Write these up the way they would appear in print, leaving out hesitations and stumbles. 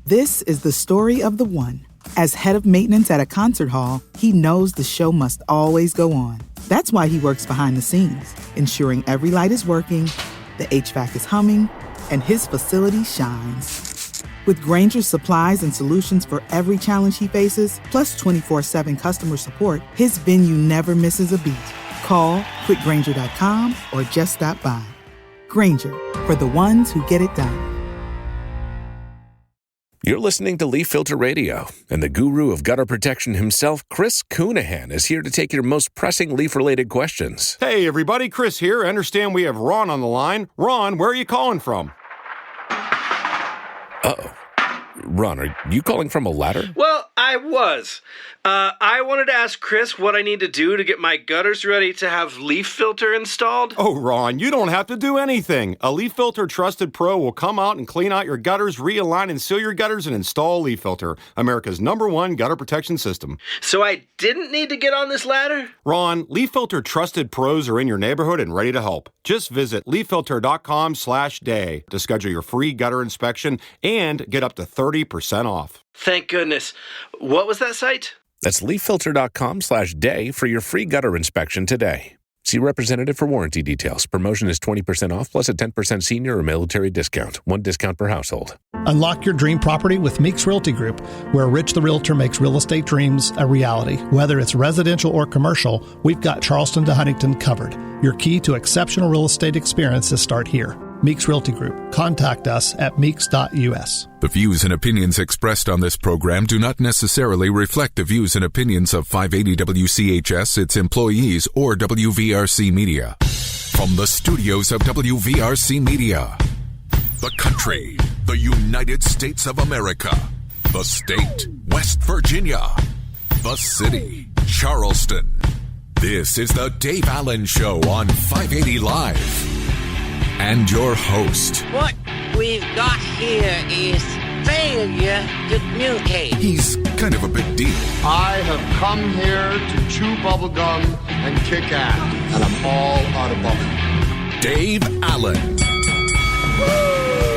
This is the story of the one. As head of maintenance at a concert hall, he knows the show must always go on. That's why he works behind the scenes, ensuring every light is working, the HVAC is humming, and his facility shines. With Grainger's supplies and solutions for every challenge he faces, plus 24/7 customer support, his venue never misses a beat. Call quickgrainger.com or just stop by. Grainger, for the ones who get it done. You're listening to Leaf Filter Radio, and the guru of gutter protection himself, Chris Coonahan, is here to take your most pressing leaf-related questions. Hey, everybody, Chris here. I understand we have Ron on the line. Ron, where are you calling from? Uh-oh. Ron, are you calling from a ladder? Well, I was. I wanted to ask Chris what I need to do to get my gutters ready to have Leaf Filter installed. Oh, Ron, you don't have to do anything. A Leaf Filter Trusted Pro will come out and clean out your gutters, realign and seal your gutters, and install Leaf Filter, America's #1 gutter protection system. So I didn't need to get on this ladder? Ron, Leaf Filter Trusted Pros are in your neighborhood and ready to help. Just visit leaffilter.com/day to schedule your free gutter inspection and get up to 30% off. Thank goodness. What was that site? That's leaffilter.com/day for your free gutter inspection today. See representative for warranty details. Promotion is 20% off plus a 10% senior or military discount. One discount per household. Unlock your dream property with Meeks Realty Group, where Rich the Realtor makes real estate dreams a reality. Whether it's residential or commercial, we've got Charleston to Huntington covered. Your key to exceptional real estate experiences start here. Meeks Realty Group. Contact us at meeks.us. The views and opinions expressed on this program do not necessarily reflect the views and opinions of 580 WCHS, its employees, or WVRC Media. From the studios of WVRC Media, the country, the United States of America, the state, West Virginia, the city, Charleston. This is the Dave Allen Show on 580 Live. And your host. What we've got here is failure to communicate. He's kind of a big deal. I have come here to chew bubblegum and kick ass, and I'm all out of bubblegum. Dave Allen.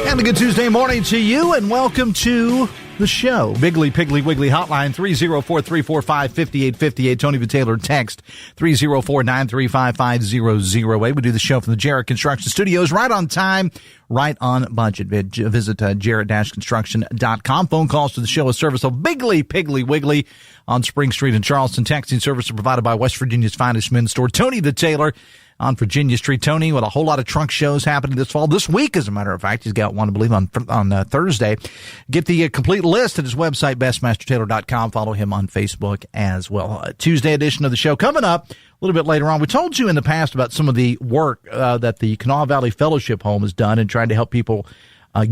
And a good Tuesday morning to you, and welcome to the show. Biggly Piggly Wiggly Hotline, 304-345-5858. Tony the Taylor text, 304-935-5008. We do the show from the Jarrett Construction Studios, right on time, right on budget. Visit jarrett-construction.com. Phone calls to the show, a service of Biggly Piggly Wiggly on Spring Street in Charleston. Texting service provided by West Virginia's finest men's store, Tony the Taylor, on Virginia Street. Tony, with a whole lot of trunk shows happening this fall. This week, as a matter of fact, he's got one, I believe, on Thursday. Get the complete list at his website, bestmastertaylor.com. Follow him on Facebook as well. Tuesday edition of the show coming up a little bit later on. We told you in the past about some of the work that the Kanawha Valley Fellowship Home has done in trying to help people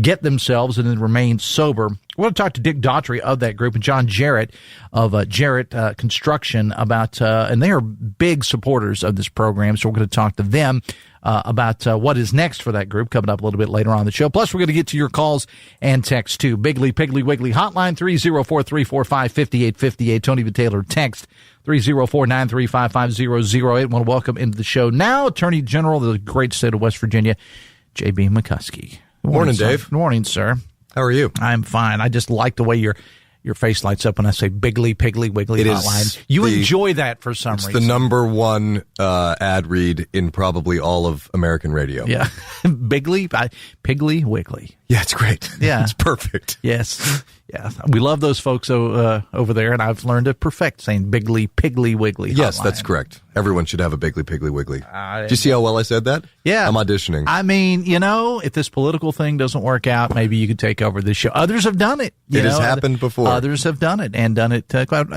get themselves and then remain sober. We're going to talk to Dick Daughtry of that group and John Jarrett of Jarrett Construction about, and they are big supporters of this program. So we're going to talk to them about what is next for that group coming up a little bit later on the show. Plus, we're going to get to your calls and texts too. Biggly Piggly Wiggly Hotline, 304-345-5858. Tony the Taylor text, 304-935-5008. I want to welcome into the show now Attorney General of the great state of West Virginia, JB McCuskey. Good morning, Dave. Good morning, sir. How are you? I'm fine. I just like the way your face lights up when I say Biggly Piggly Wiggly Hotline. You enjoy that for some reason. It's the number one ad read in probably all of American radio. Yeah. Piggly Wiggly. Yeah, it's great. Yeah. It's perfect. Yes. Yeah. We love those folks over there, and I've learned to perfect saying Biggly Piggly Wiggly Hotline. Yes, that's correct. Everyone should have a Biggly Piggly Wiggly. Do you see how well I said that? Yeah. I'm auditioning. I mean, if this political thing doesn't work out, maybe you could take over this show. Others have done it. It has happened before. Others have done it and done it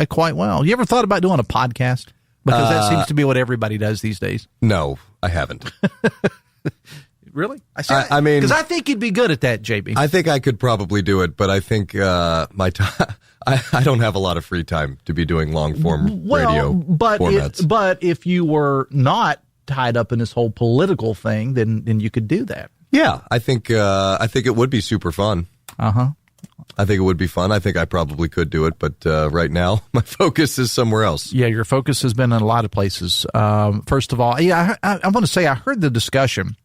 quite well. You ever thought about doing a podcast? Because that seems to be what everybody does these days. No, I haven't. Really? I mean, because I think you'd be good at that, JB. I think I could probably do it, but I think my time. I don't have a lot of free time to be doing long form radio formats. But if you were not tied up in this whole political thing, then you could do that. Yeah, I think it would be super fun. I think it would be fun. I think I probably could do it, but right now my focus is somewhere else. Yeah, your focus has been in a lot of places. First of all, I want to say I heard the discussion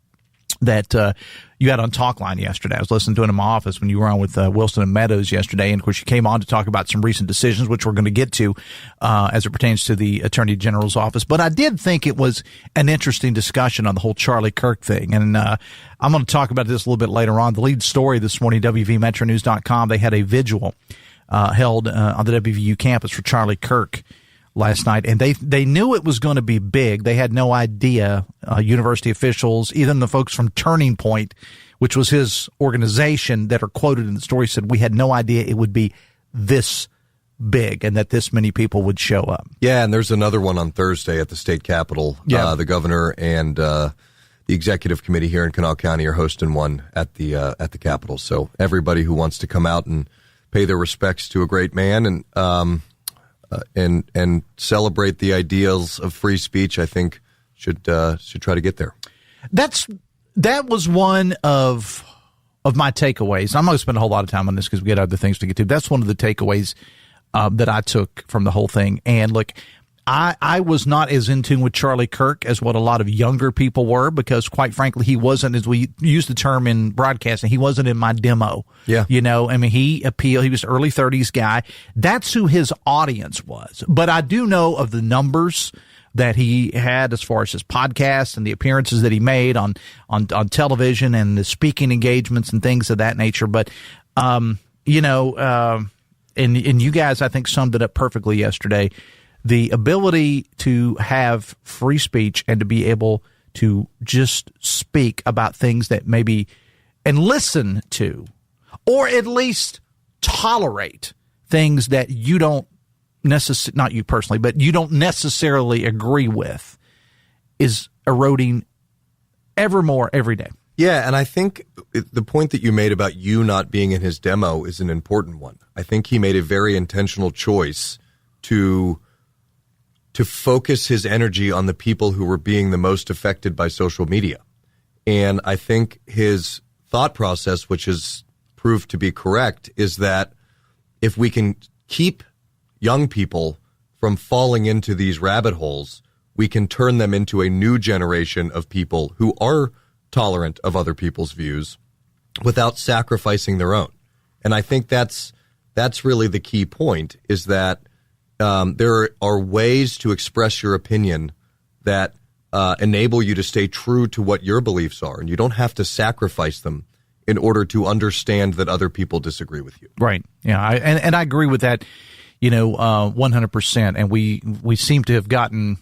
that you had on Talkline yesterday. I was listening to it in my office when you were on with Wilson and Meadows yesterday, and of course you came on to talk about some recent decisions, which we're going to get to as it pertains to the Attorney General's office. But I did think it was an interesting discussion on the whole Charlie Kirk thing, and I'm going to talk about this a little bit later on. The lead story this morning, WVMetroNews.com, they had a vigil held on the WVU campus for Charlie Kirk last night, and they knew it was going to be big. They had no idea, university officials, even the folks from Turning Point, which was his organization that are quoted in the story, said we had no idea it would be this big and that this many people would show up. Yeah, and there's another one on Thursday at the state capitol. Yeah. The governor and the executive committee here in Kanawha County are hosting one at the capitol. So everybody who wants to come out and pay their respects to a great man and celebrate the ideals of free speech, I think should try to get there. That was one of my takeaways. I'm not going to spend a whole lot of time on this because we got other things to get to. That's one of the takeaways that I took from the whole thing. And look, I was not as in tune with Charlie Kirk as what a lot of younger people were, because quite frankly, he wasn't, as we use the term in broadcasting, he wasn't in my demo. Yeah. You know, I mean, he was early 30s guy. That's who his audience was. But I do know of the numbers that he had as far as his podcast and the appearances that he made on television and the speaking engagements and things of that nature. But, and you guys, I think, summed it up perfectly yesterday. The ability to have free speech and to be able to just speak about things that maybe and listen to, or at least tolerate things that you don't necessarily, not you personally, but you don't necessarily agree with, is eroding ever more every day. Yeah, and I think the point that you made about you not being in his demo is an important one. I think he made a very intentional choice to focus his energy on the people who were being the most affected by social media. And I think his thought process, which has proved to be correct, is that if we can keep young people from falling into these rabbit holes, we can turn them into a new generation of people who are tolerant of other people's views without sacrificing their own. And I think that's really the key point, is that there are ways to express your opinion that enable you to stay true to what your beliefs are, and you don't have to sacrifice them in order to understand that other people disagree with you. Right. Yeah. I agree with that, 100%. And we seem to have gotten,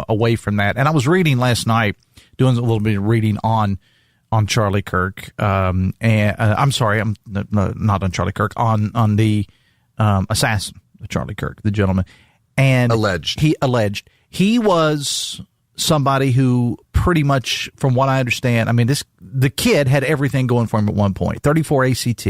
away from that. And I was reading last night, doing a little bit of reading on Charlie Kirk. I'm sorry, I'm not on Charlie Kirk, on the assassin. Charlie Kirk, the gentleman, and He was somebody who pretty much, from what I understand, I mean, the kid had everything going for him at one point. 34 ACT,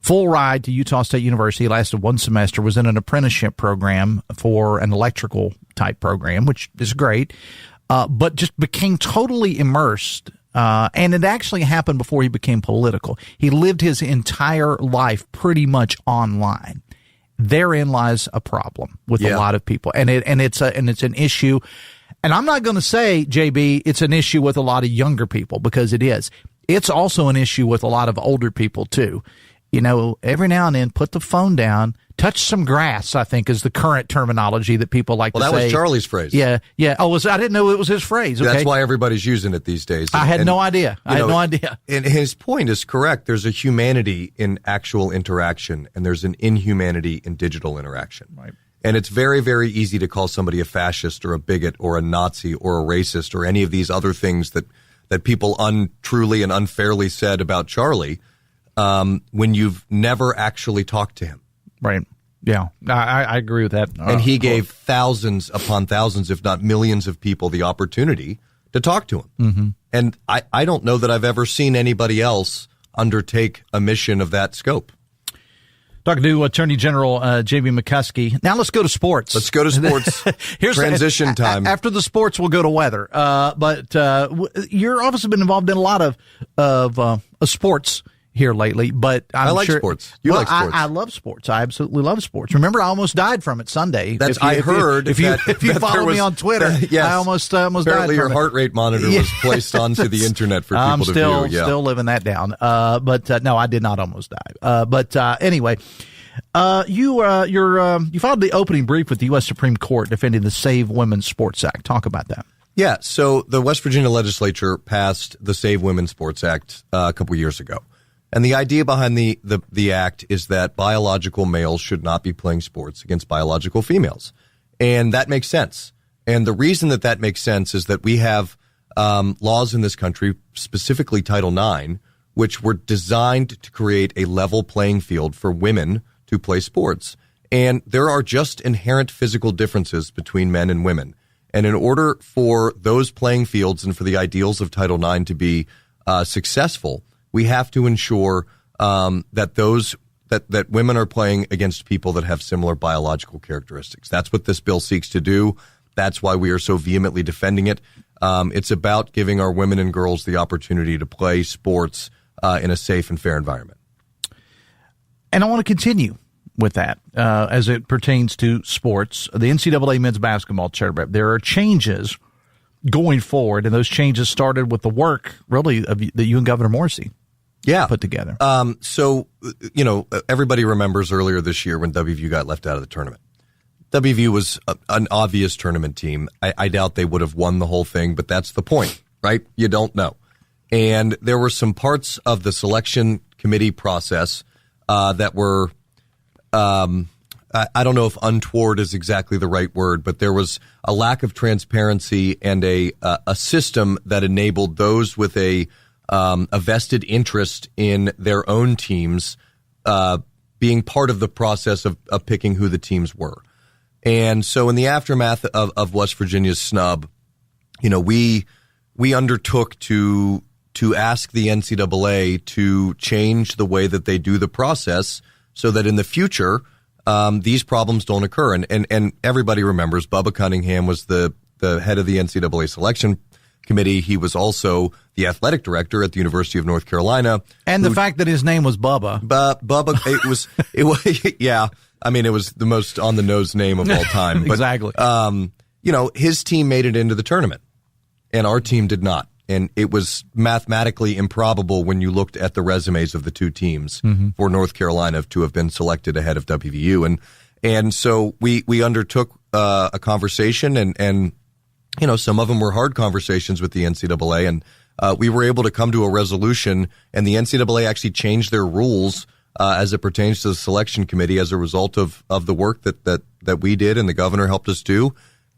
full ride to Utah State University, lasted one semester, was in an apprenticeship program for an electrical type program, which is great, but just became totally immersed. And it actually happened before he became political. He lived his entire life pretty much online. Therein lies a problem with a lot of people, and it's an issue. And I'm not going to say, JB, it's an issue with a lot of younger people, because it is. It's also an issue with a lot of older people too. Every now and then, put the phone down, touch some grass, I think, is the current terminology that people like to say. Well, that was Charlie's phrase. Yeah. Oh, I didn't know it was his phrase. Okay. That's why everybody's using it these days. I had no idea. And his point is correct. There's a humanity in actual interaction, and there's an inhumanity in digital interaction. Right. And it's very, very easy to call somebody a fascist or a bigot or a Nazi or a racist or any of these other things that people untruly and unfairly said about Charlie, when you've never actually talked to him. Right. Yeah, I agree with that. And he gave thousands upon thousands, if not millions of people the opportunity to talk to him. Mm-hmm. And I don't know that I've ever seen anybody else undertake a mission of that scope. Talking to Attorney General JB McCuskey. Now let's go to sports. Let's go to sports. Here's transition time. After the sports, we'll go to weather. But you're obviously been involved in a lot of sports here lately, but I like sports. You like sports. I love sports. I absolutely love sports. Remember, I almost died from it Sunday. If you follow me on Twitter, yes, I almost died from apparently your heart rate monitor was placed onto the internet for people to view. Yeah. Still living that down. But no, I did not almost die. But anyway, you filed the opening brief with the U.S. Supreme Court defending the Save Women's Sports Act. Talk about that. Yeah. So the West Virginia legislature passed the Save Women's Sports Act a couple years ago. And the idea behind the act is that biological males should not be playing sports against biological females. And that makes sense. And the reason that makes sense is that we have laws in this country, specifically Title IX, which were designed to create a level playing field for women to play sports. And there are just inherent physical differences between men and women. And in order for those playing fields and for the ideals of Title IX to be successful, we have to ensure that women are playing against people that have similar biological characteristics. That's what this bill seeks to do. That's why we are so vehemently defending it. It's about giving our women and girls the opportunity to play sports in a safe and fair environment. And I want to continue with that as it pertains to sports. The NCAA men's basketball championship, there are changes going forward, and those changes started with the work, really, that you and Governor Morrissey put together. So, everybody remembers earlier this year when WVU got left out of the tournament. WVU was an obvious tournament team. I doubt they would have won the whole thing, but that's the point, right? You don't know. And there were some parts of the selection committee process that were, I don't know if untoward is exactly the right word, but there was a lack of transparency and a system that enabled those with a vested interest in their own teams being part of the process of picking who the teams were. And so in the aftermath of West Virginia's snub, we undertook to ask the NCAA to change the way that they do the process so that in the future these problems don't occur. And everybody remembers Bubba Cunningham was the head of the NCAA selection committee. He was also the athletic director at the University of North Carolina. And the fact that his name was Bubba. Bubba, it was, yeah. I mean, it was the most on the nose name of all time. But, exactly. His team made it into the tournament and our team did not. And it was mathematically improbable when you looked at the resumes of the two teams for North Carolina to have been selected ahead of WVU. And so we undertook a conversation and some of them were hard conversations with the NCAA, and we were able to come to a resolution, and the NCAA actually changed their rules as it pertains to the selection committee as a result of the work that we did and the governor helped us do.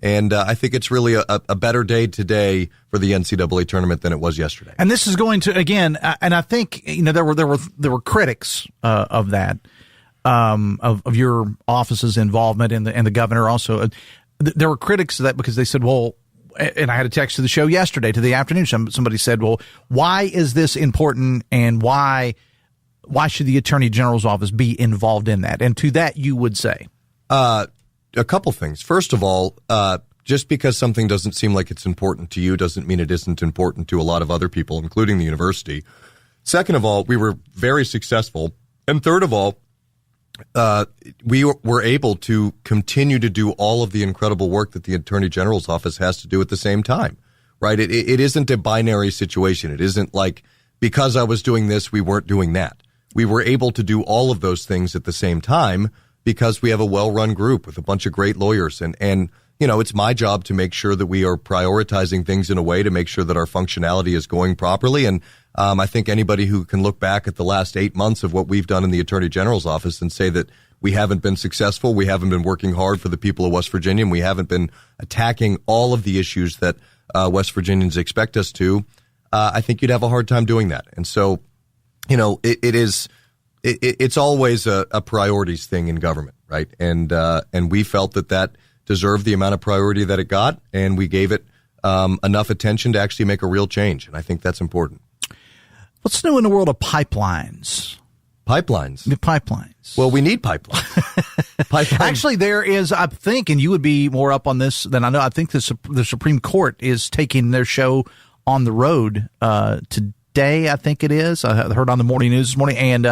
And I think it's really a better day today for the NCAA tournament than it was yesterday. And this is going to, again, and I think there were critics of that, of your office's involvement and the governor also. There were critics of that because they said, well, and I had a text to the show yesterday, to the afternoon. Somebody said, well, why is this important and why should the Attorney General's office be involved in that? And to that, you would say? A couple things. First of all, just because something doesn't seem like it's important to you doesn't mean it isn't important to a lot of other people, including the university. Second of all, we were very successful. And third of all, we were able to continue to do all of the incredible work that the Attorney General's office has to do at the same time, right? It isn't a binary situation. It isn't like because I was doing this, we weren't doing that. We were able to do all of those things at the same time because we have a well-run group with a bunch of great lawyers. And it's my job to make sure that we are prioritizing things in a way to make sure that our functionality is going properly. And I think anybody who can look back at the last 8 months of what we've done in the Attorney General's office and say that we haven't been successful, we haven't been working hard for the people of West Virginia, and we haven't been attacking all of the issues that West Virginians expect us to, I think you'd have a hard time doing that. And so, it's always a priorities thing in government, right? And we felt that deserved the amount of priority that it got, and we gave it enough attention to actually make a real change. And I think that's important. What's new in the world of pipelines? Pipelines? The pipelines. Well, we need pipelines. Actually, there is, I think, and you would be more up on this than I know, I think the Supreme Court is taking their show on the road day, I think it is. I heard on the morning news this morning, and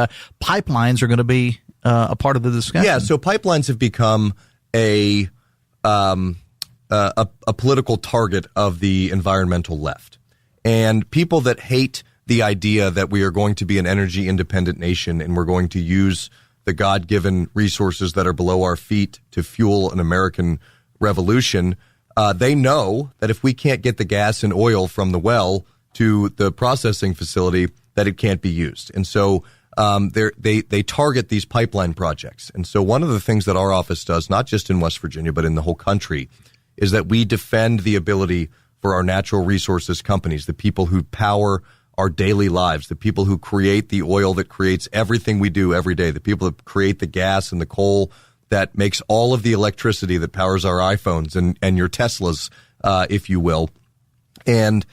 pipelines are going to be a part of the discussion. Yeah, so pipelines have become a political target of the environmental left. And people that hate the idea that we are going to be an energy independent nation and we're going to use the God-given resources that are below our feet to fuel an American revolution, they know that if we can't get the gas and oil from the well to the processing facility, that it can't be used. And so they target these pipeline projects. And so one of the things that our office does, not just in West Virginia, but in the whole country, is that we defend the ability for our natural resources companies, the people who power our daily lives, the people who create the oil that creates everything we do every day, the people that create the gas and the coal that makes all of the electricity that powers our iPhones and your Teslas, if you will. And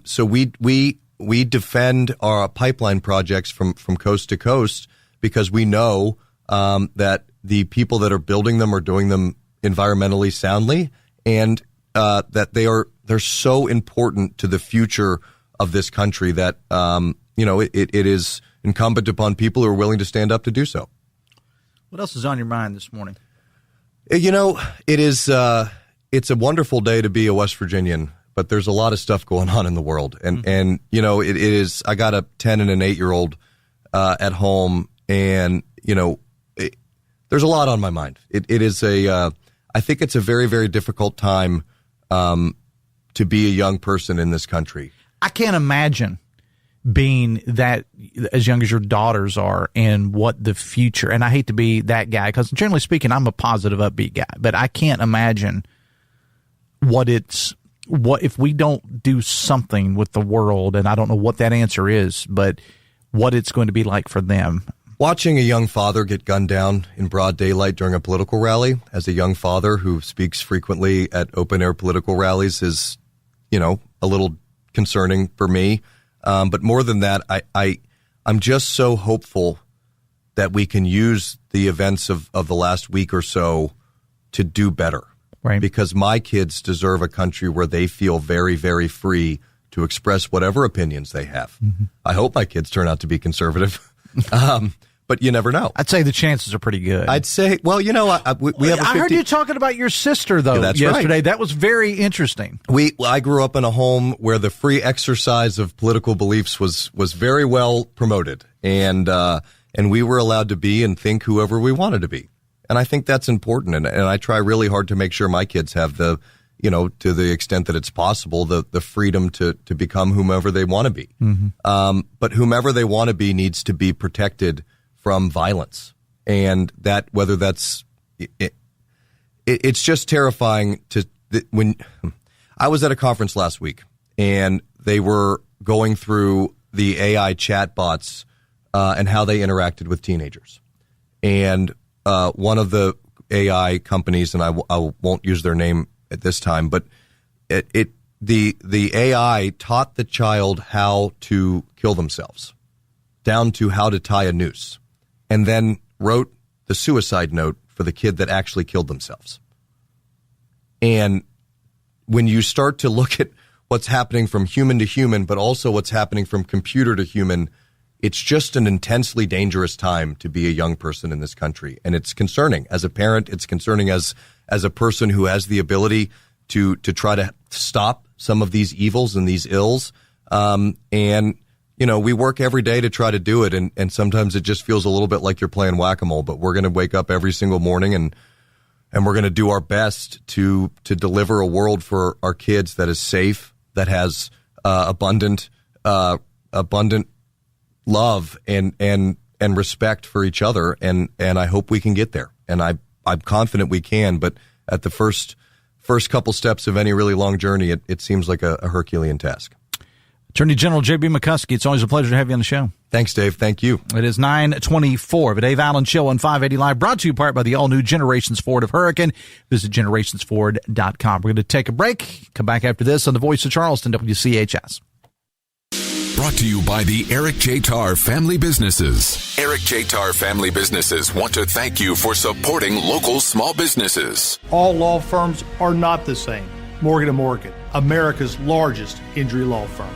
so we defend our pipeline projects from coast to coast because we know that the people that are building them are doing them environmentally soundly, and that they're so important to the future of this country that it is incumbent upon people who are willing to stand up to do so. What else is on your mind this morning? It is it's a wonderful day to be a West Virginian, but there's a lot of stuff going on in the world, and it is. I got a 10 and an 8-year-old at home, and there's a lot on my mind. It is I think it's a very, very difficult time to be a young person in this country. I can't imagine being that as young as your daughters are and what the future, and I hate to be that guy because generally speaking, I'm a positive, upbeat guy, but I can't imagine what if we don't do something with the world, and I don't know what that answer is, but what it's going to be like for them. Watching a young father get gunned down in broad daylight during a political rally, as a young father who speaks frequently at open-air political rallies, is, a little concerning for me. But more than that, I'm just so hopeful that we can use the events of the last week or so to do better. Right. Because my kids deserve a country where they feel very, very free to express whatever opinions they have. Mm-hmm. I hope my kids turn out to be conservative. But you never know. I'd say the chances are pretty good. I'd say, well, we have I heard you talking about your sister, though, yesterday. Right. That was very interesting. I grew up in a home where the free exercise of political beliefs was very well promoted. And we were allowed to be and think whoever we wanted to be. And I think that's important. And I try really hard to make sure my kids have to the extent that it's possible, the freedom to become whomever they want to be. Mm-hmm. But whomever they want to be needs to be protected from violence, and that whether that's it's just terrifying when I was at a conference last week and they were going through the AI chatbots and how they interacted with teenagers, and one of the AI companies, and I won't use their name at this time, but the AI taught the child how to kill themselves, down to how to tie a noose, and then wrote the suicide note for the kid that actually killed themselves. And when you start to look at what's happening from human to human, but also what's happening from computer to human, it's just an intensely dangerous time to be a young person in this country. And it's concerning. As a parent, it's concerning as a person who has the ability to try to stop some of these evils and these ills. We work every day to try to do it, and sometimes it just feels a little bit like you're playing whack-a-mole, but we're going to wake up every single morning and we're going to do our best to deliver a world for our kids that is safe, that has abundant love and respect for each other, and I hope we can get there. And I'm confident we can, but at the first couple steps of any really long journey, it seems like a Herculean task. Attorney General JB McCuskey, it's always a pleasure to have you on the show. Thanks, Dave. Thank you. It is 9:24. The Dave Allen Show on 580 Live, brought to you in part by the all-new Generations Ford of Hurricane. Visit generationsford.com. We're going to take a break. Come back after this on the Voice of Charleston, WCHS. Brought to you by the Eric J. Tarr Family Businesses. Eric J. Tarr Family Businesses want to thank you for supporting local small businesses. All law firms are not the same. Morgan & Morgan, America's largest injury law firm.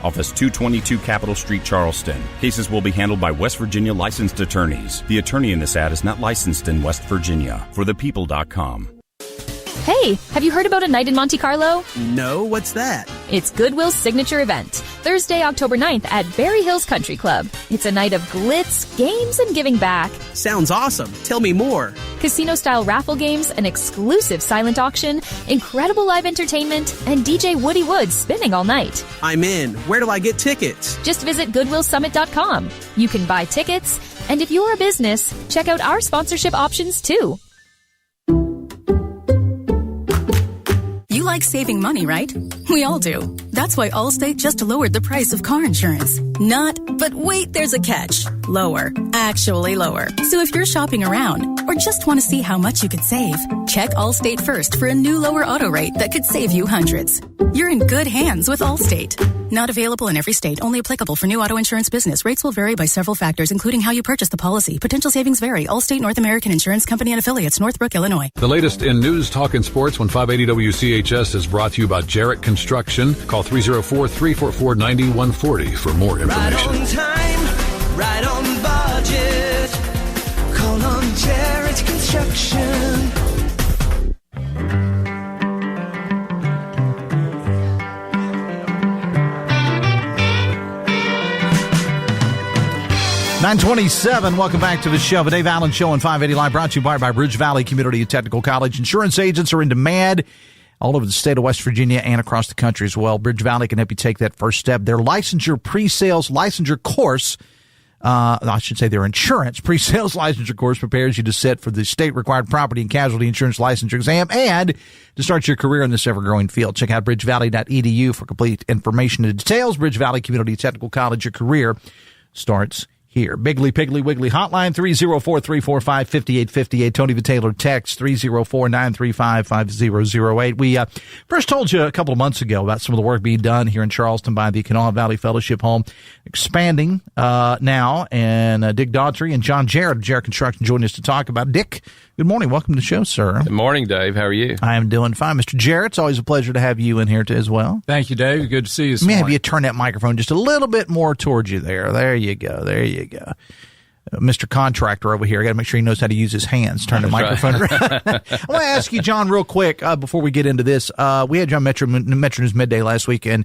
Office 222 Capitol Street, Charleston. Cases will be handled by West Virginia licensed attorneys. The attorney in this ad is not licensed in West Virginia. ForThePeople.com. Hey, have you heard about A Night in Monte Carlo? No, what's that? It's Goodwill's signature event, Thursday, October 9th at Berry Hills Country Club. It's a night of glitz, games, and giving back. Sounds awesome. Tell me more. Casino-style raffle games, an exclusive silent auction, incredible live entertainment, and DJ Woody Woods spinning all night. I'm in. Where do I get tickets? Just visit GoodwillSummit.com. You can buy tickets, and if you're a business, check out our sponsorship options too. You like saving money, right? We all do. That's why Allstate just lowered the price of car insurance. Not, but wait, there's a catch. Lower. Actually lower. So if you're shopping around or just want to see how much you could save, check Allstate first for a new lower auto rate that could save you hundreds. You're in good hands with Allstate. Not available in every state. Only applicable for new auto insurance business. Rates will vary by several factors, including how you purchase the policy. Potential savings vary. Allstate North American Insurance Company and Affiliates, Northbrook, Illinois. The latest in news, talk, and sports when 580 WCHS is brought to you by Jarrett Construction. Call 304-344-9140 for more information. Right on time, right on budget. Call on Jarrett Construction. $9:27. Welcome back to the show. The Dave Allen Show on 580 Live, brought to you by Bridge Valley Community and Technical College. Insurance agents are in demand all over the state of West Virginia and across the country as well. Bridge Valley can help you take that first step. Their licensure pre-sales licensure course, I should say their insurance pre-sales licensure course prepares you to sit for the state-required property and casualty insurance licensure exam and to start your career in this ever-growing field. Check out bridgevalley.edu for complete information and details. Bridge Valley Community Technical College, your career starts here. Biggly Piggly Wiggly hotline 304-345-5858. Tony the Taylor text 304-935-5008. We first told you a couple of months ago about some of the work being done here in Charleston by the Kanawha Valley Fellowship Home, expanding now, and Dick Daughtry and John Jarrett of Jarrett Construction joining us to talk about it. Dick, good morning. Welcome to the show, sir. Good morning, Dave. How are you? I am doing fine. Mr. Jarrett, it's always a pleasure to have you in here as well. Thank you, Dave. Good to see you. Let me have you turn that microphone just a little bit more towards you there. There you go. There you go. Mr. Contractor over here, I got to make sure he knows how to use his hands. Turn the microphone around. I want to ask you, John, real quick, before we get into this. We had John Metro News Midday last week, and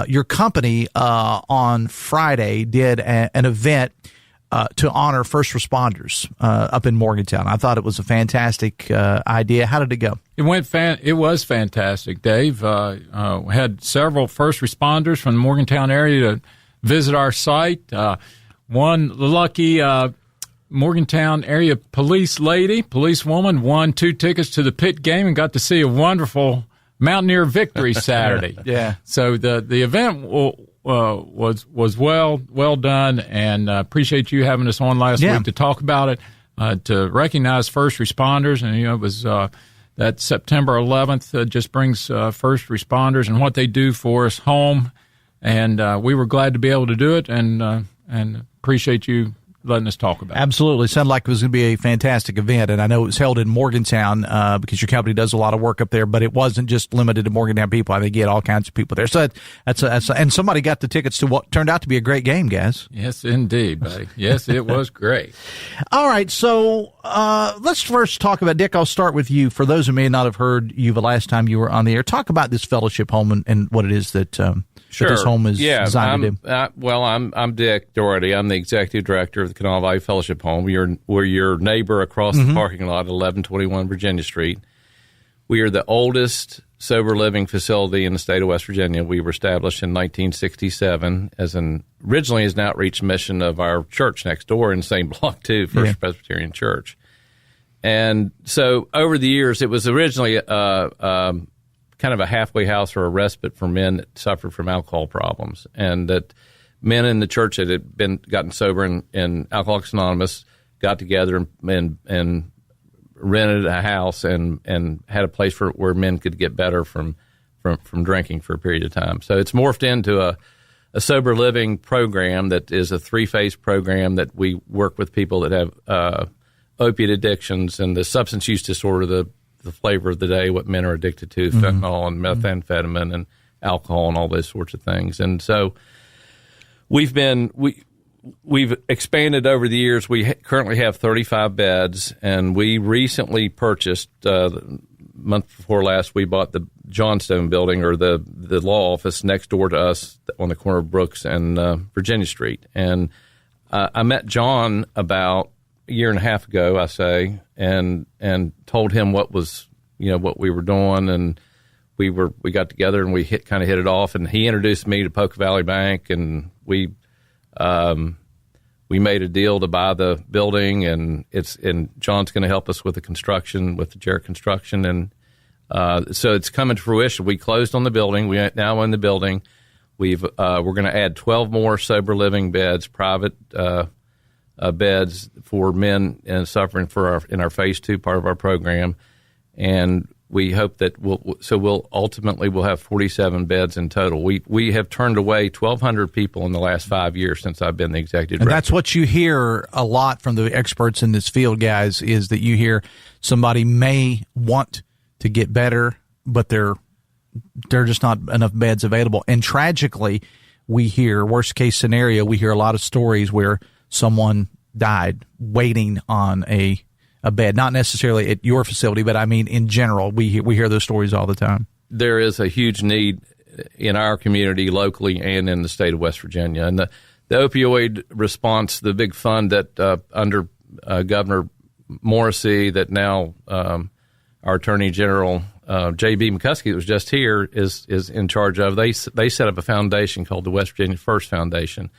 your company on Friday did an event to honor first responders up in Morgantown. I thought it was a fantastic idea. How did it go? It was fantastic, Dave. We had several first responders from the Morgantown area to visit our site. One lucky Morgantown area policewoman won 2 tickets to the Pitt game and got to see a wonderful Mountaineer victory Saturday. Yeah. So the event was well done, and appreciate you having us on last week to talk about it, to recognize first responders. And it was that September 11th just brings first responders and what they do for us home, and we were glad to be able to do it, and appreciate you letting us talk about it. Absolutely. Sounded like it was going to be a fantastic event, and I know it was held in Morgantown because your company does a lot of work up there, but it wasn't just limited to Morgantown people. I think you had all kinds of people there. So and somebody got the tickets to what turned out to be a great game, guys. Yes, indeed, buddy. Yes, it was great. All right, so let's first talk about, Dick, I'll start with you. For those who may not have heard you the last time you were on the air, talk about this fellowship home and what it is that Sure. this home is designed to do. I'm Dick Daughtry. I'm the executive director of the Kanawha Valley Fellowship Home. We're your neighbor across the parking lot at 1121 Virginia Street. We are the oldest sober living facility in the state of West Virginia. We were established in 1967 originally as an outreach mission of our church next door in the same block too, First Presbyterian Church. And so over the years, it was originally kind of a halfway house or a respite for men that suffered from alcohol problems, and that men in the church that had gotten sober in Alcoholics Anonymous got together and rented a house and had a place where men could get better from drinking for a period of time. So it's morphed into a sober living program that is a 3-phase program that we work with people that have opiate addictions and the substance use disorder, the flavor of the day, what men are addicted to, fentanyl and methamphetamine and alcohol and all those sorts of things. And so We've expanded over the years. We currently have 35 beds, and we recently purchased, the month before last, we bought the Johnstone building, or the law office next door to us on the corner of Brooks and Virginia Street. And I met John about a year and a half ago, I say, and told him what we were doing, and we got together and we kind of hit it off, and he introduced me to Poca Valley Bank, and we made a deal to buy the building, and John's going to help us with the construction, with the Jarrett construction, and so it's coming to fruition. We closed on the building. We now own the building. We're going to add 12 more sober living beds, private beds for men and suffering in our phase 2 part of our program, and we hope that we'll ultimately have 47 beds in total. We have turned away 1,200 people in the last 5 years since I've been the executive director. And that's what you hear a lot from the experts in this field, guys, is that you hear somebody may want to get better, but there are just not enough beds available. And tragically, we hear, worst case scenario, we hear a lot of stories where someone died waiting on a bed, not necessarily at your facility, but I mean in general. We hear those stories all the time. There is a huge need in our community locally and in the state of West Virginia. And the opioid response, the big fund that under Governor Morrissey, that now our Attorney General JB McCuskey, that was just here, is in charge of. They set up a foundation called the West Virginia First Foundation.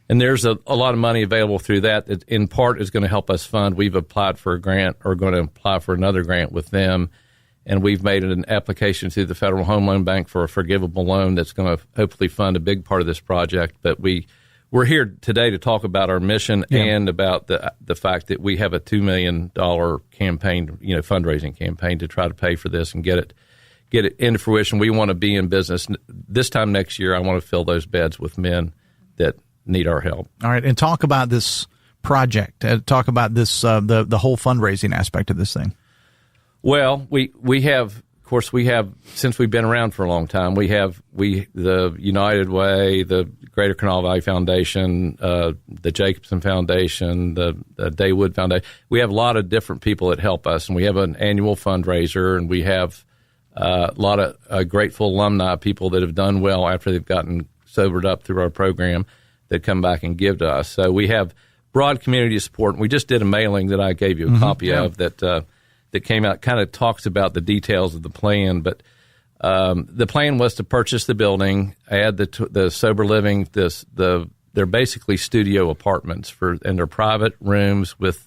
And there's a lot of money available through that in part is going to help us fund. We've applied for a grant, or going to apply for another grant with them, and we've made an application to the Federal Home Loan Bank for a forgivable loan that's going to hopefully fund a big part of this project. But we're here today to talk about our mission and about the fact that we have a $2 million campaign, fundraising campaign to try to pay for this and get it into fruition. We want to be in business this time next year. I want to fill those beds with men that need our help. All right, and talk about this project. Talk about this the whole fundraising aspect of this thing. Well, we have, of course, since we've been around for a long time. The United Way, the Greater Kanawha Valley Foundation, the Jacobson Foundation, the Daywood Foundation. We have a lot of different people that help us, and we have an annual fundraiser, and we have a lot of grateful alumni, people that have done well after they've gotten sobered up through our program, that come back and give to us. So we have broad community support. And we just did a mailing that I gave you a copy of that came out, kind of talks about the details of the plan. But the plan was to purchase the building, add the sober living. They're basically studio apartments and they're private rooms with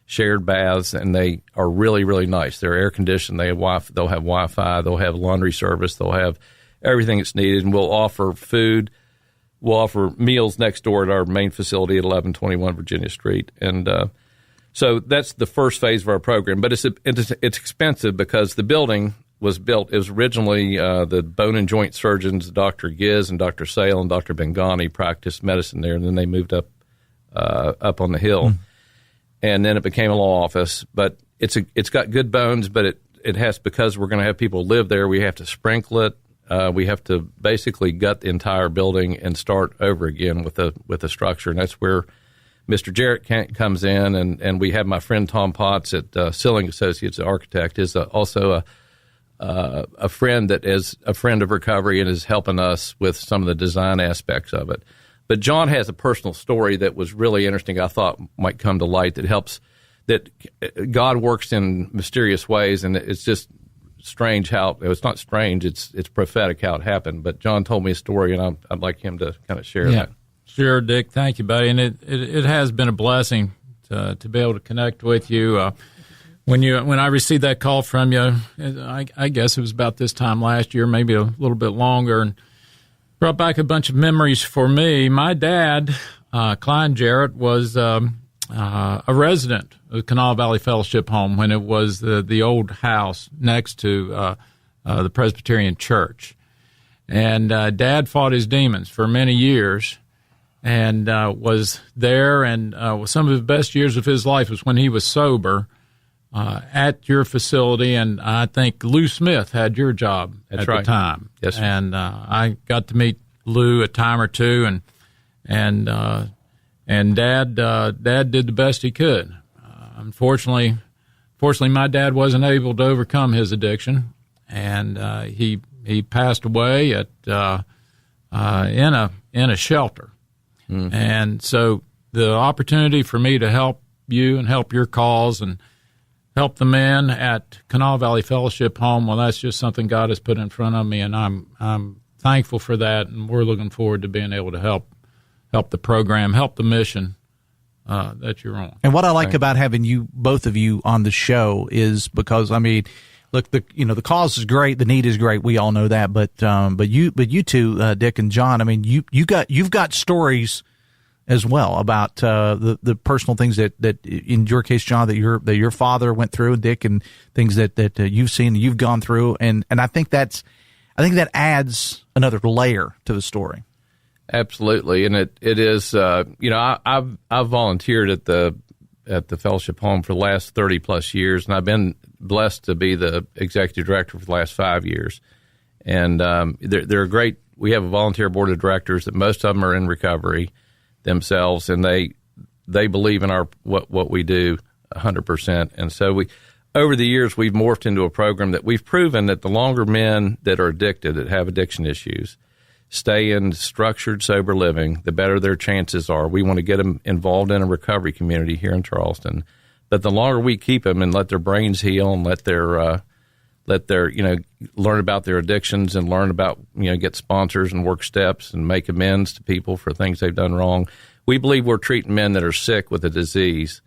shared baths, and they are really, really nice. They're air conditioned. They'll have Wi-Fi. They'll have laundry service. They'll have everything that's needed, and we'll offer food. We'll offer meals next door at our main facility at 1121 Virginia Street. And so that's the first phase of our program. But it's expensive because the building was built. It was originally the bone and joint surgeons, Dr. Giz and Dr. Sale and Dr. Bengani practiced medicine there, and then they moved up on the hill. And then it became a law office. But it's got good bones, but it has, because we're going to have people live there, we have to sprinkle it. We have to basically gut the entire building and start over again with the structure, and that's where Mr. Jarrett comes in, and we have my friend Tom Potts at Silling Associates, the architect, is also a friend that is a friend of recovery and is helping us with some of the design aspects of it. But John has a personal story that was really interesting, I thought might come to light, that God works in mysterious ways, and it's just strange how it's not strange, it's prophetic how it happened. But John told me a story, and I'd like him to kind of share that. Sure, Dick. Thank you, buddy. And it has been a blessing to be able to connect with you. When I received that call from you, I guess it was about this time last year, maybe a little bit longer, and brought back a bunch of memories for me. My dad, Klein Jarrett, was a resident of the Kanawha Valley Fellowship Home when it was the old house next to the Presbyterian Church. And Dad fought his demons for many years and was there. And some of the best years of his life was when he was sober at your facility. And I think Lou Smith had your job at the time. Yes, sir. And I got to meet Lou a time or two, and and Dad did the best he could. Unfortunately, my dad wasn't able to overcome his addiction, and he passed away at in a shelter. Mm-hmm. And so the opportunity for me to help you and help your cause and help the men at Kanawha Valley Fellowship Home, well, that's just something God has put in front of me, and I'm thankful for that, and we're looking forward to being able to help the program, help the mission that you're on. And what I like about having both of you on the show is because, I mean, look, the cause is great, the need is great, we all know that, but you two, Dick and John, I mean, you've got stories as well about the personal things that in your case, John, that your father went through, Dick, and things that you've seen, you've gone through, and I think that adds another layer to the story. Absolutely, and it is. I've volunteered at the Fellowship Home for the last 30 plus years, and I've been blessed to be the executive director for the last 5 years. And they're great. We have a volunteer board of directors that most of them are in recovery themselves, and they believe in what we do 100%. And so over the years we've morphed into a program that we've proven that the longer men that are addicted, that have addiction issues, stay in structured, sober living, the better their chances are. We want to get them involved in a recovery community here in Charleston. But the longer we keep them and let their brains heal and let their learn about their addictions and learn about, get sponsors and work steps and make amends to people for things they've done wrong, we believe we're treating men that are sick with a disease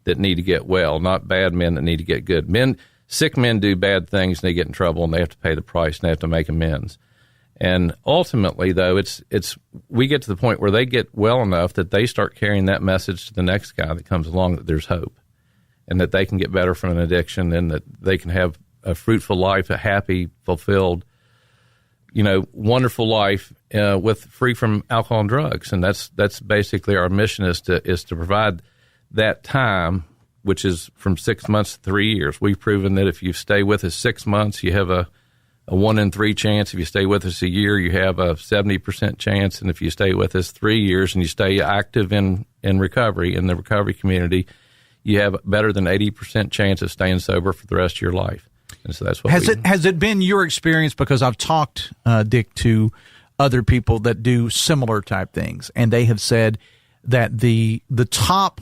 that need to get well, not bad men that need to get good. Sick men do bad things and they get in trouble and they have to pay the price and they have to make amends. And ultimately, though, we get to the point where they get well enough that they start carrying that message to the next guy that comes along, that there's hope and that they can get better from an addiction and that they can have a fruitful life, a happy, fulfilled, wonderful life with free from alcohol and drugs. And that's basically our mission is to provide that time, which is from 6 months to 3 years. We've proven that if you stay with us 6 months, you have a 1 in 3 chance. If you stay with us a year, you have a 70% chance. And if you stay with us 3 years and you stay active in recovery, in the recovery community, you have better than 80% chance of staying sober for the rest of your life. And so that's what has it been your experience, because I've talked, Dick, to other people that do similar type things, and they have said that the top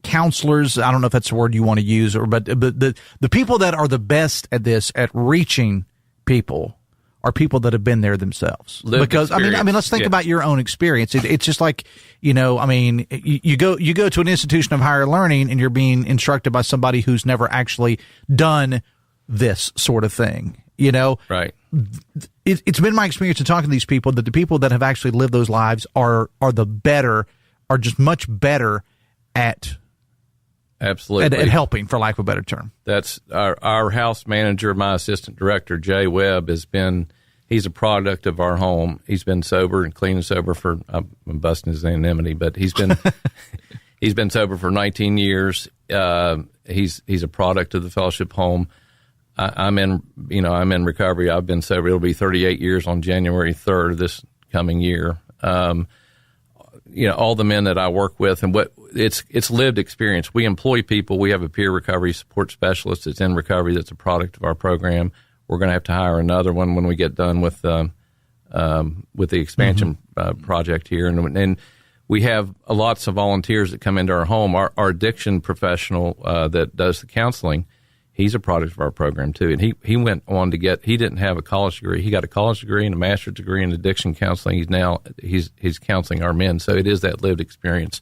counselors, I don't know if that's the word you want to use, but the people that are the best at this, at reaching people, are people that have been there themselves. Because I mean, let's think about your own experience. It's just like, you go to an institution of higher learning and you're being instructed by somebody who's never actually done this sort of thing. Right. It's been my experience in talking to these people that the people that have actually lived those lives are just much better at. Absolutely. At helping, for lack of a better term. That's our house manager, my assistant director, Jay Webb, he's a product of our home. He's been sober and clean and sober for, I'm busting his anonymity, but he's been sober for 19 years. He's a product of the Fellowship Home. I'm in recovery. I've been sober. It'll be 38 years on January 3rd this coming year. All the men that I work with, and it's lived experience. We employ people. We have a peer recovery support specialist that's in recovery that's a product of our program. We're going to have to hire another one when we get done with the expansion project here. And we have lots of volunteers that come into our home. Our addiction professional that does the counseling, he's a product of our program too. And he went on to he didn't have a college degree. He got a college degree and a master's degree in addiction counseling. He's counseling our men. So it is that lived experience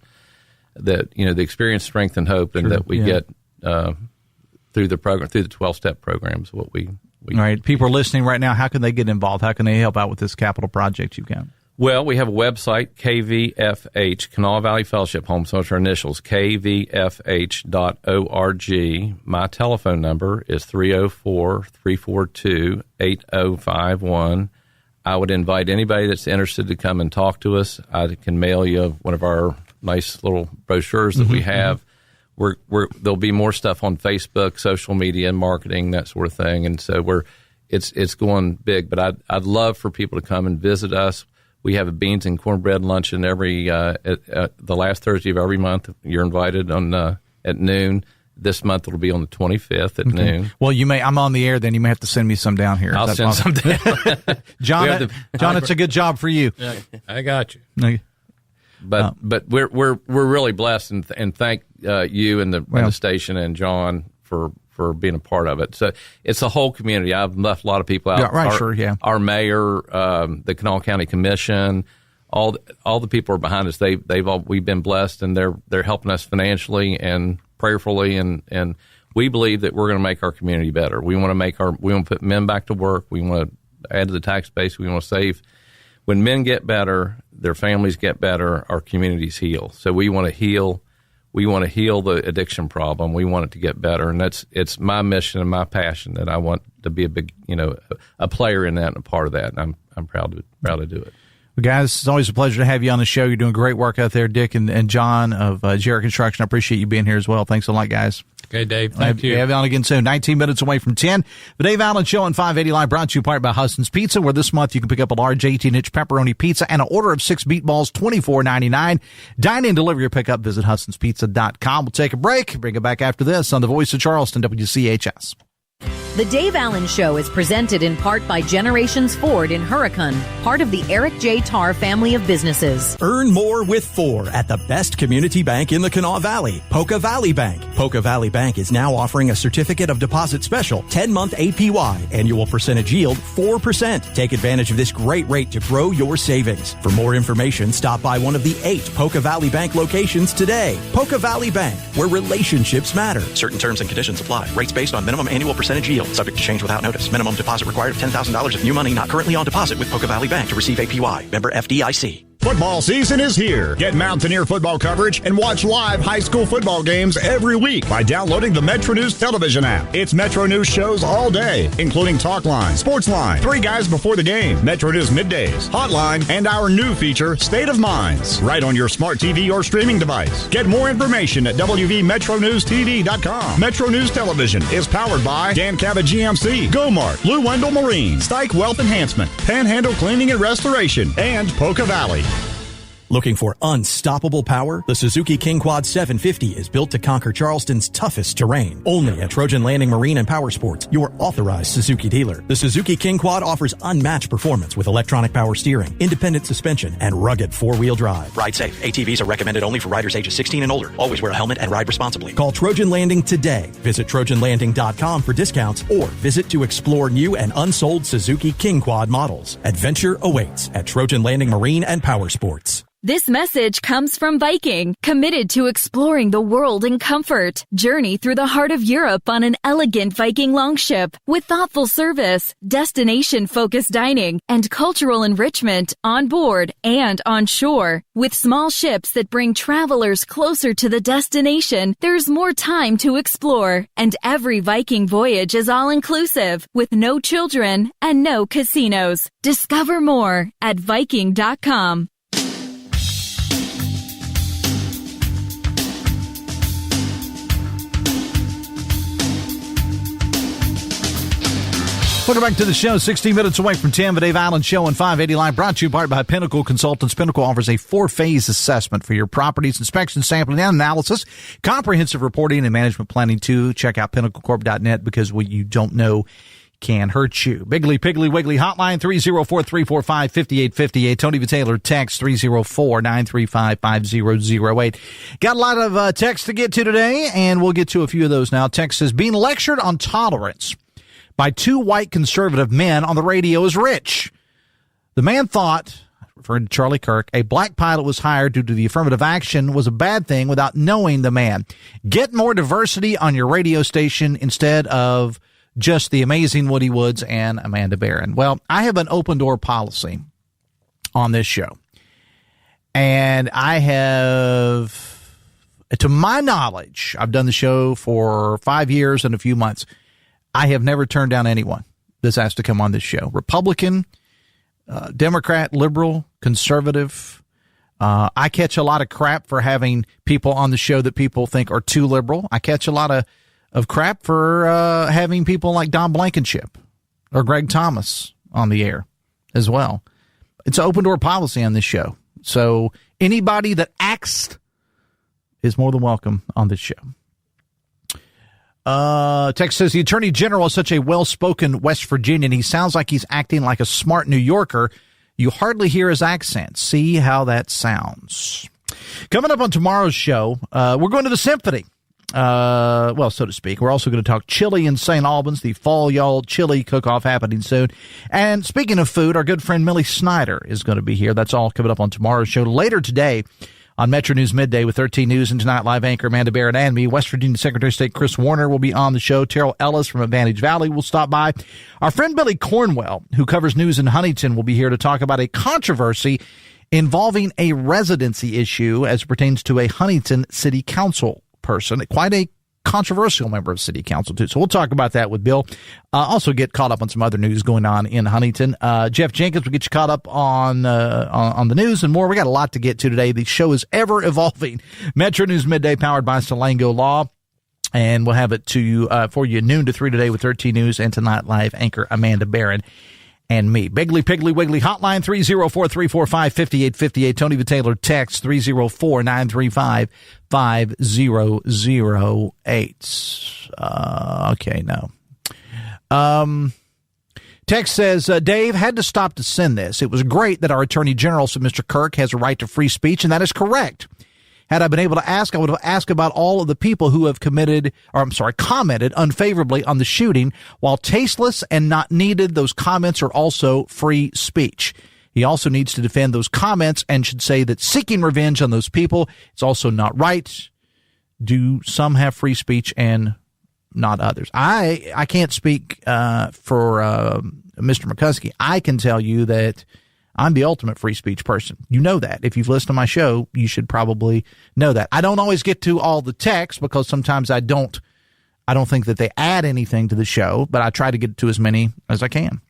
that, the experience, strength, and hope, and that we get through the program, through the 12-step programs. What we all right. People are listening right now. How can they get involved? How can they help out with this capital project you've got? Well, we have a website, KVFH, Kanawha Valley Fellowship Home, so it's our initials, kvfh.org. My telephone number is 304-342-8051. I would invite anybody that's interested to come and talk to us. I can mail you one of our nice little brochures that we have. There'll be more stuff on Facebook, social media, and marketing, that sort of thing. And so it's going big. But I'd love for people to come and visit us. We have a beans and cornbread luncheon every the last Thursday of every month. You're invited on at noon. This month it'll be on the 25th at noon. Well, I'm on the air. Then you may have to send me some down here. I'll send some down. John, it's a good job for you. Yeah, I got you. Okay. But we're really blessed and thank you and the station and John for being a part of it. So it's a whole community. I've left a lot of people out. Yeah, right, Our mayor, the Kanawha County Commission, all the people are behind us. We've been blessed, and they're helping us financially and prayerfully, and we believe that we're going to make our community better. We want to put men back to work. We want to add to the tax base. We want to save. When men get better, their families get better, our communities heal. So we want to heal. We want to heal the addiction problem. We want it to get better, and it's my mission and my passion that I want to be a big, a player in that and a part of that. And I'm proud to do it. Well, guys, it's always a pleasure to have you on the show. You're doing great work out there, Dick and John of Jarrett Construction. I appreciate you being here as well. Thanks a lot, guys. Okay, Dave. Thank you. Have you on again soon. 19 minutes away from 10. The Dave Allen Show on 580 Live brought to you in part by Huston's Pizza, where this month you can pick up a large 18-inch pepperoni pizza and an order of 6 meatballs, $24.99. Dine in, deliver your pickup. Visit HustonsPizza.com. We'll take a break. Bring it back after this on the Voice of Charleston, WCHS. The Dave Allen Show is presented in part by Generations Ford in Hurricane, part of the Eric J. Tarr family of businesses. Earn more with 4 at the best community bank in the Kanawha Valley, Poca Valley Bank. Poca Valley Bank is now offering a certificate of deposit special, 10-month APY, annual percentage yield 4%. Take advantage of this great rate to grow your savings. For more information, stop by one of the 8 Poca Valley Bank locations today. Poca Valley Bank, where relationships matter. Certain terms and conditions apply. Rates based on minimum annual percentage yield. Subject to change without notice. Minimum deposit required of $10,000 of new money not currently on deposit with Poca Valley Bank to receive APY. Member FDIC. Football season is here. Get Mountaineer football coverage and watch live high school football games every week by downloading the Metro News television app. It's Metro News shows all day, including Talk Line, Sports Line, 3 Guys Before the Game, Metro News Middays, Hotline, and our new feature, State of Minds, right on your smart TV or streaming device. Get more information at WVMetroNewsTV.com. Metro News Television is powered by Dan Cava GMC, GoMart, Lou Wendell Marine, Stike Wealth Enhancement, Panhandle Cleaning and Restoration, and Poca Valley. Looking for unstoppable power? The Suzuki King Quad 750 is built to conquer Charleston's toughest terrain. Only at Trojan Landing Marine and Power Sports, your authorized Suzuki dealer. The Suzuki King Quad offers unmatched performance with electronic power steering, independent suspension, and rugged 4-wheel drive. Ride safe. ATVs are recommended only for riders ages 16 and older. Always wear a helmet and ride responsibly. Call Trojan Landing today. Visit TrojanLanding.com for discounts or visit to explore new and unsold Suzuki King Quad models. Adventure awaits at Trojan Landing Marine and Power Sports. This message comes from Viking, committed to exploring the world in comfort. Journey through the heart of Europe on an elegant Viking longship with thoughtful service, destination-focused dining, and cultural enrichment on board and on shore. With small ships that bring travelers closer to the destination, there's more time to explore. And every Viking voyage is all-inclusive, with no children and no casinos. Discover more at Viking.com. Welcome back to the show. 16 minutes away from 10. The Dave Allen Show on 580 Live, brought to you in part by Pinnacle Consultants. Pinnacle offers a 4-phase assessment for your properties, inspection, sampling, and analysis, comprehensive reporting and management planning too. Check out pinnaclecorp.net, because what you don't know can hurt you. Biggly Piggly Wiggly hotline 304-345-5858. Tony V. Taylor text 304-935-5008. Got a lot of texts to get to today, and we'll get to a few of those now. Text says, being lectured on tolerance by 2 white conservative men on the radio is rich. The man thought, referring to Charlie Kirk, a black pilot was hired due to the affirmative action was a bad thing without knowing the man. Get more diversity on your radio station instead of just the amazing Woody Woods and Amanda Barron. Well, I have an open door policy on this show. And I have, to my knowledge, I've done the show for 5 years and a few months. I have never turned down anyone that's asked to come on this show. Republican, Democrat, liberal, conservative. I catch a lot of crap for having people on the show that people think are too liberal. I catch a lot of crap for having people like Don Blankenship or Greg Thomas on the air as well. It's an open door policy on this show. So anybody that asked is more than welcome on this show. Text says the Attorney General is such a well-spoken West Virginian. He sounds like he's acting like a smart New Yorker. You hardly hear his accent. See how that sounds. Coming up on tomorrow's show, we're going to the symphony. Well, so to speak. We're also going to talk chili in St. Albans, the Fall Y'all Chili Cook-Off happening soon. And speaking of food, our good friend Millie Snyder is going to be here. That's all coming up on tomorrow's show. Later today on Metro News Midday with 13 News and Tonight Live anchor Amanda Barrett and me, West Virginia Secretary of State Chris Warner will be on the show. Terrell Ellis from Advantage Valley will stop by. Our friend Billy Cornwell, who covers news in Huntington, will be here to talk about a controversy involving a residency issue as it pertains to a Huntington City Council person, quite a controversial member of City Council, too. So we'll talk about that with Bill. Also get caught up on some other news going on in Huntington. Jeff Jenkins will get you caught up on the news and more. We got a lot to get to today. The show is ever evolving. Metro News Midday powered by Salango Law. And we'll have it to you for you noon to 3 today with 13 News and Tonight Live anchor Amanda Barron and me. Biggly Piggly Wiggly hotline 304-345-5858. Tony the Taylor text 304-935-5008. Okay, no. Text says, Dave, had to stop to send this. It was great that our Attorney General said Mr. Kirk has a right to free speech, and that is correct. Had I been able to ask, I would have asked about all of the people who have commented unfavorably on the shooting. While tasteless and not needed, those comments are also free speech. He also needs to defend those comments and should say that seeking revenge on those people is also not right. Do some have free speech and not others? I can't speak for Mr. McCuskey. I can tell you that I'm the ultimate free speech person. You know that. If you've listened to my show, you should probably know that. I don't always get to all the texts because sometimes I don't think that they add anything to the show, but I try to get to as many as I can.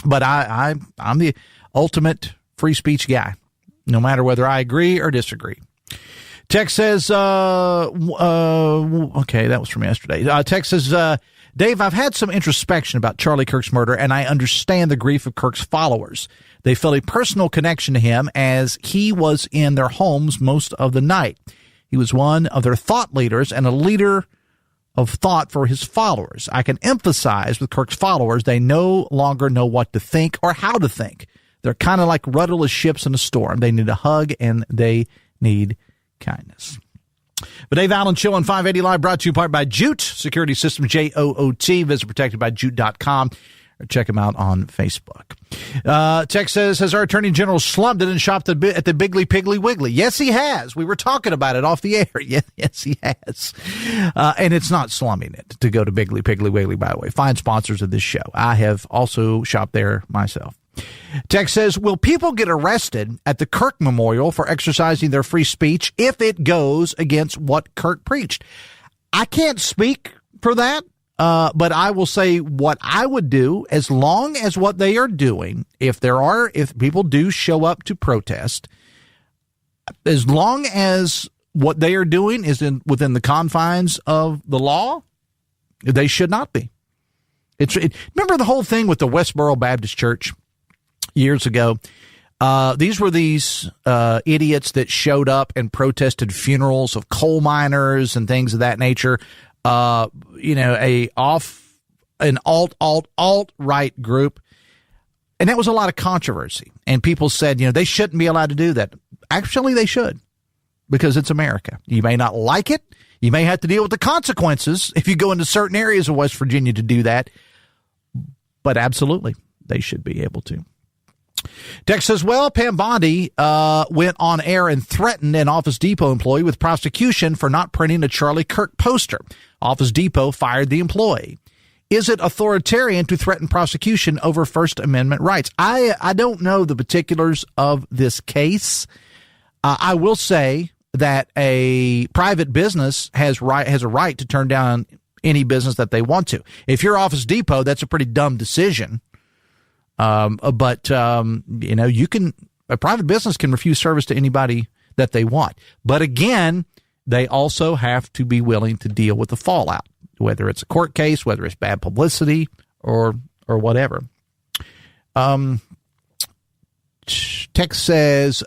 But I'm the ultimate free speech guy, no matter whether I agree or disagree. Text says, okay, that was from yesterday. Text says, Dave, I've had some introspection about Charlie Kirk's murder, and I understand the grief of Kirk's followers. They felt a personal connection to him as he was in their homes most of the night. He was one of their thought leaders and a leader of thought for his followers. I can emphasize with Kirk's followers, they no longer know what to think or how to think. They're kind of like rudderless ships in a storm. They need a hug and they need kindness. The Dave Allen Show on 580 Live brought to you in part by Jute Security Systems, J-O-O-T. Visit protectedbyjute.com or check him out on Facebook. Text says, has our Attorney General slumped it and shopped at the Biggly Piggly Wiggly? Yes, he has. We were talking about it off the air. Yes, he has. And it's not slumming it to go to Biggly Piggly Wiggly, by the way. Fine sponsors of this show. I have also shopped there myself. Text says, will people get arrested at the Kirk Memorial for exercising their free speech if it goes against what Kirk preached? I can't speak for that, but I will say what I would do as long as what they are doing, if people do show up to protest, as long as what they are doing is within the confines of the law, they should not be. Remember the whole thing with the Westboro Baptist Church? Years ago, these were idiots that showed up and protested funerals of coal miners and things of that nature. An alt-right group. And that was a lot of controversy. And people said, they shouldn't be allowed to do that. Actually, they should, because it's America. You may not like it. You may have to deal with the consequences if you go into certain areas of West Virginia to do that. But absolutely, they should be able to. Text says, well, Pam Bondi went on air and threatened an Office Depot employee with prosecution for not printing a Charlie Kirk poster. Office Depot fired the employee. Is it authoritarian to threaten prosecution over First Amendment rights? I don't know the particulars of this case. I will say that a private business has a right to turn down any business that they want to. If you're Office Depot, that's a pretty dumb decision. A private business can refuse service to anybody that they want. But again, they also have to be willing to deal with the fallout, whether it's a court case, whether it's bad publicity or whatever. Text says,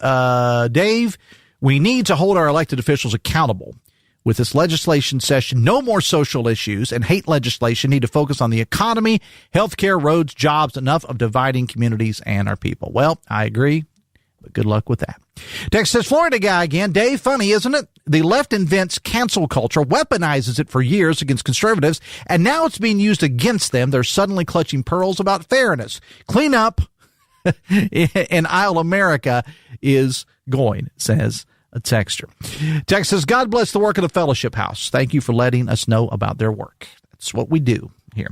Dave, we need to hold our elected officials accountable. With this legislation session, no more social issues and hate legislation. Need to focus on the economy, healthcare, roads, jobs, enough of dividing communities and our people. Well, I agree, but good luck with that. Text says, Florida guy again. Dave, funny, isn't it? The left invents cancel culture, weaponizes it for years against conservatives, and now it's being used against them. They're suddenly clutching pearls about fairness. Clean up in Isle America is going, says a texter. Text says, God bless the work of the Fellowship House. Thank you for letting us know about their work. That's what we do here.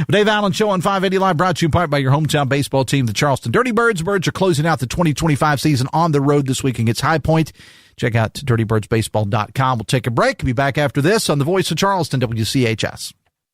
The Dave Allen Show on 580 Live, brought to you in part by your hometown baseball team, the Charleston Dirty Birds. Birds are closing out the 2025 season on the road this week against High Point. Check out dirtybirdsbaseball.com. We'll take a break. We'll be back after this on the Voice of Charleston, WCHS.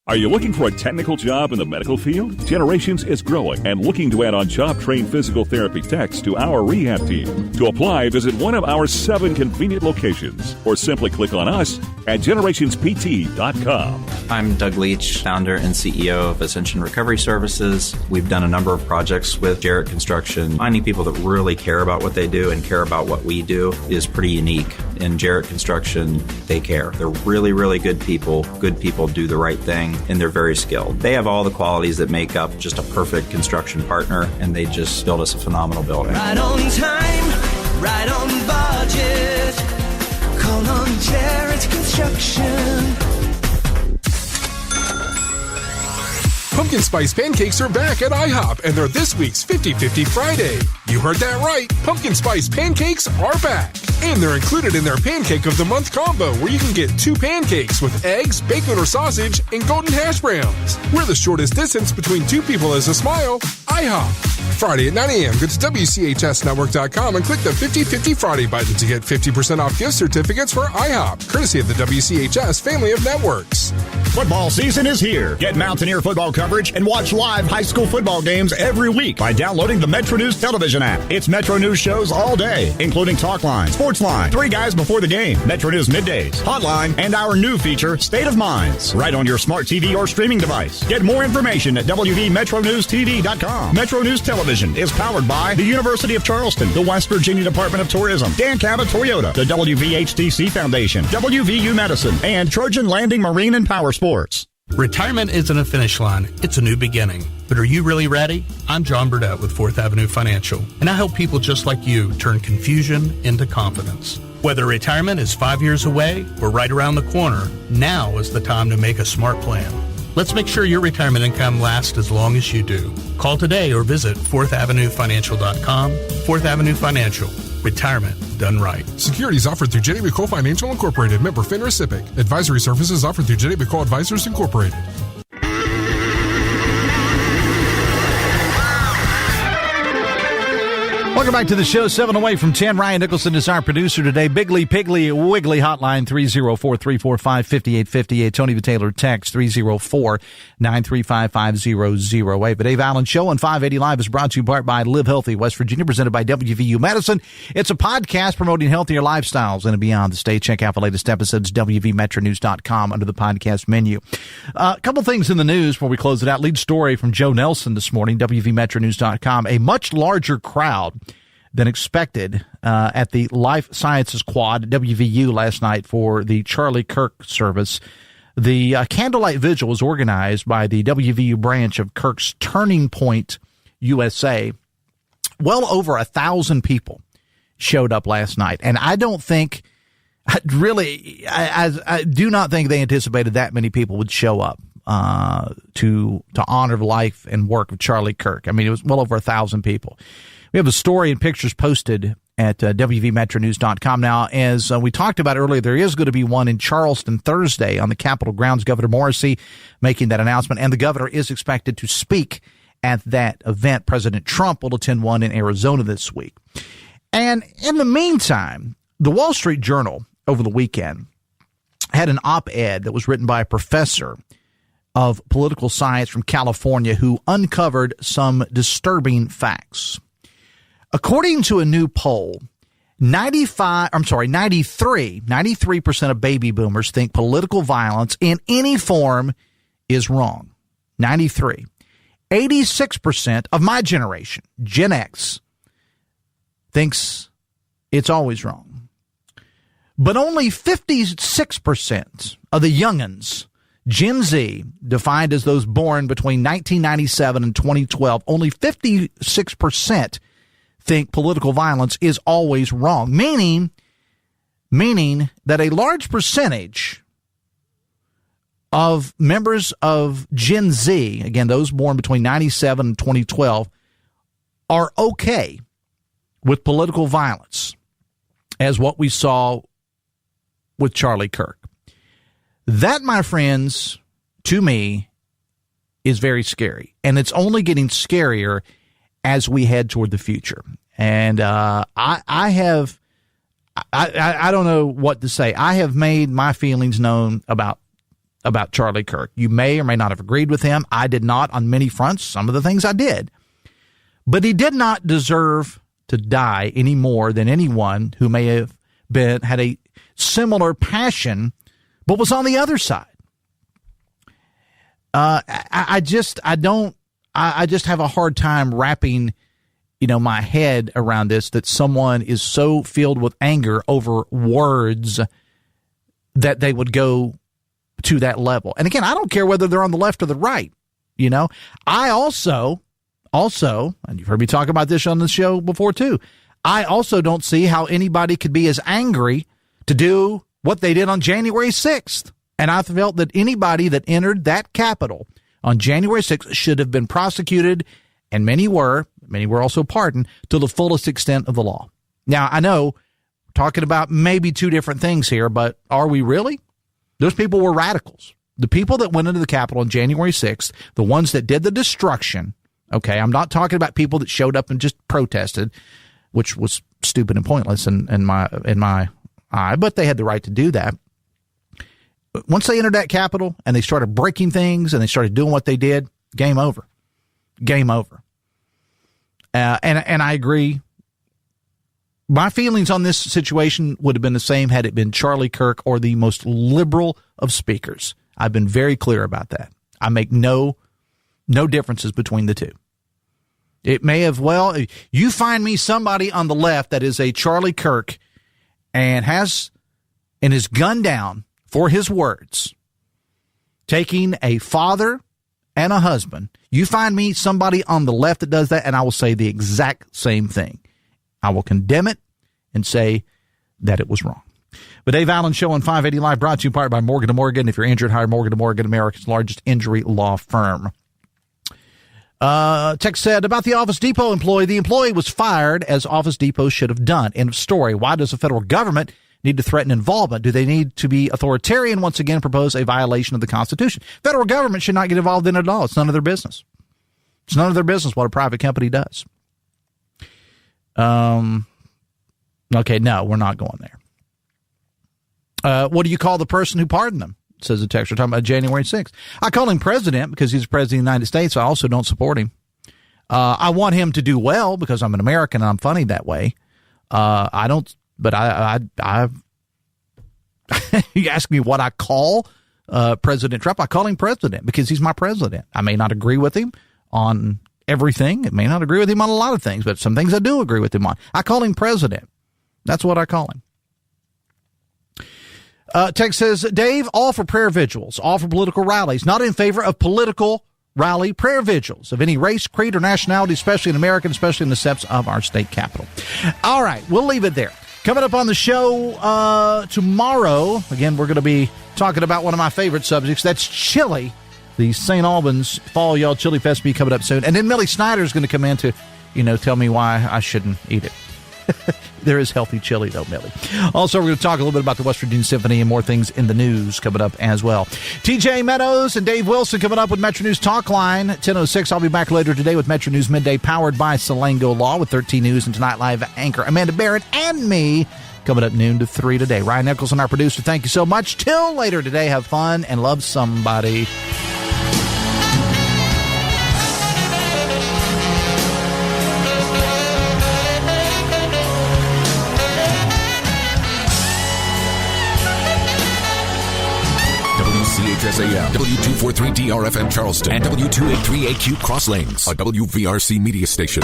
Are you looking for a technical job in the medical field? Generations is growing and looking to add on job-trained physical therapy techs to our rehab team. To apply, visit one of our 7 convenient locations or simply click on us at generationspt.com. I'm Doug Leach, founder and CEO of Ascension Recovery Services. We've done a number of projects with Jarrett Construction. Finding people that really care about what they do and care about what we do is pretty unique. In Jarrett Construction, they care. They're really, really good people. Good people do the right thing, and they're very skilled. They have all the qualities that make up just a perfect construction partner, and they just built us a phenomenal building. Right on time, right on budget. Call on Jarrett Construction. Pumpkin Spice Pancakes are back at IHOP, and they're this week's 50-50 Friday. You heard that right. Pumpkin Spice Pancakes are back. And they're included in their Pancake of the Month combo, where you can get 2 pancakes with eggs, bacon or sausage, and golden hash browns. We're the shortest distance between 2 people as a smile. IHOP. Friday at 9 a.m. Go to WCHSnetwork.com and click the 50-50 Friday button to get 50% off gift certificates for IHOP, courtesy of the WCHS family of networks. Football season is here. Get Mountaineer football coverage and watch live high school football games every week by downloading the Metro News television app. It's Metro News shows all day, including Talk Line, Sports Line, 3 Guys Before the Game, Metro News Middays, Hotline, and our new feature, State of Minds, right on your smart TV or streaming device. Get more information at WVMetroNewsTV.com. Metro News Television is powered by the University of Charleston, the West Virginia Department of Tourism, Dan Cabot Toyota, the WVHTC Foundation, WVU Medicine, and Trojan Landing Marine and Power Sports. Retirement isn't a finish line, it's a new beginning. But are you really ready? I'm John Burdett with 4th Avenue Financial, and I help people just like you turn confusion into confidence. Whether retirement is 5 years away or right around the corner, now is the time to make a smart plan. Let's make sure your retirement income lasts as long as you do. Call today or visit 4thavenuefinancial.com. 4th Avenue Financial. Retirement done right. Securities offered through J.D. McCall Financial Incorporated. Member FINRA SIPC. Advisory services offered through J.D. McCall Advisors Incorporated. Welcome back to the show. 7 away from 10. Ryan Nicholson is our producer today. Biggly, Piggly, Wiggly hotline 304-345-5858. Tony the Taylor text 304-935-5008. The Dave Allen Show on 580 Live is brought to you in part by Live Healthy West Virginia, presented by WVU Medicine. It's a podcast promoting healthier lifestyles in and beyond the state. Check out the latest episodes, WVMetroNews.com, under the podcast menu. A couple things in the news before we close it out. Lead story from Joe Nelson this morning, WVMetroNews.com. A much larger crowd than expected at the Life Sciences Quad at WVU last night for the Charlie Kirk service. The candlelight vigil was organized by the WVU branch of Kirk's Turning Point USA. Well over 1,000 people showed up last night, and I do not think they anticipated that many people would show up to honor the life and work of Charlie Kirk. I mean, it was well over 1,000 people. We have a story and pictures posted at WVMetroNews.com. Now, as we talked about earlier, there is going to be one in Charleston Thursday on the Capitol grounds. Governor Morrissey making that announcement, and the governor is expected to speak at that event. President Trump will attend one in Arizona this week. And in the meantime, the Wall Street Journal over the weekend had an op-ed that was written by a professor of political science from California who uncovered some disturbing facts. According to a new poll, 93% of baby boomers think political violence in any form is wrong. 93. 86% of my generation, Gen X, thinks it's always wrong. But only 56% of the youngins, Gen Z, defined as those born between 1997 and 2012, only 56% think political violence is always wrong, meaning that a large percentage of members of Gen Z, again, those born between 97 and 2012, are okay with political violence, as what we saw with Charlie Kirk. That, my friends, to me, is very scary. And it's only getting scarier as we head toward the future. And I don't know what to say. I have made my feelings known about Charlie Kirk. You may or may not have agreed with him. I did not on many fronts. Some of the things I did. But he did not deserve to die any more than anyone who may have had a similar passion but was on the other side. I just have a hard time wrapping, my head around this, that someone is so filled with anger over words that they would go to that level. And again, I don't care whether they're on the left or the right. I also, and you've heard me talk about this on the show before too, I also don't see how anybody could be as angry to do what they did on January 6th. And I felt that anybody that entered that Capitol on January 6th should have been prosecuted, and many were also pardoned to the fullest extent of the law. Now, I know we're talking about maybe two different things here, but are we really? Those people were radicals. The people that went into the Capitol on January 6th, the ones that did the destruction, okay, I'm not talking about people that showed up and just protested, which was stupid and pointless in my eye, but they had the right to do that. Once they entered that Capitol and they started breaking things and they started doing what they did, game over. Game over. And I agree. My feelings on this situation would have been the same had it been Charlie Kirk or the most liberal of speakers. I've been very clear about that. I make no differences between the two. It may have, you find me somebody on the left that is a Charlie Kirk and is gunned down for his words, taking a father and a husband. You find me somebody on the left that does that, and I will say the exact same thing. I will condemn it and say that it was wrong. The Dave Allen Show on 580 Live, brought to you in part by Morgan & Morgan. If you're injured, hire Morgan & Morgan, America's largest injury law firm. Text said about the Office Depot employee. The employee was fired, as Office Depot should have done. End of story. Why does the federal government need to threaten involvement? Do they need to be authoritarian, once again, propose a violation of the Constitution? Federal government should not get involved in it at all. It's none of their business. It's none of their business what a private company does. Okay, no, we're not going there. What do you call the person who pardoned them? Says the text. We're talking about January 6th. I call him president because he's the president of the United States. I also don't support him. I want him to do well because I'm an American and I'm funny that way. I don't, but you ask me what I call President Trump. I call him president because he's my president. I may not agree with him on everything. I may not agree with him on a lot of things, but some things I do agree with him on. I call him president. That's what I call him. Text says, Dave, all for prayer vigils, all for political rallies, not in favor of political rally prayer vigils of any race, creed, or nationality, especially in America, especially in the steps of our state capitol. All right, we'll leave it there. Coming up on the show tomorrow, again, we're going to be talking about one of my favorite subjects. That's chili. The St. Albans Fall Y'all Chili Fest will be coming up soon. And then Millie Snyder is going to come in to, tell me why I shouldn't eat it. There is healthy chili, though, Millie. Also, we're going to talk a little bit about the West Virginia Symphony and more things in the news coming up as well. TJ Meadows and Dave Wilson coming up with Metro News Talk Line, 10:06. I'll be back later today with Metro News Midday, powered by Salango Law, with 13 News and Tonight Live anchor Amanda Barrett and me coming up noon to 3 today. Ryan Nicholson, our producer, thank you so much. Till later today, have fun and love somebody. WCHS AM, W243DRFM Charleston, and W283AQ Cross Lanes, a WVRC media station.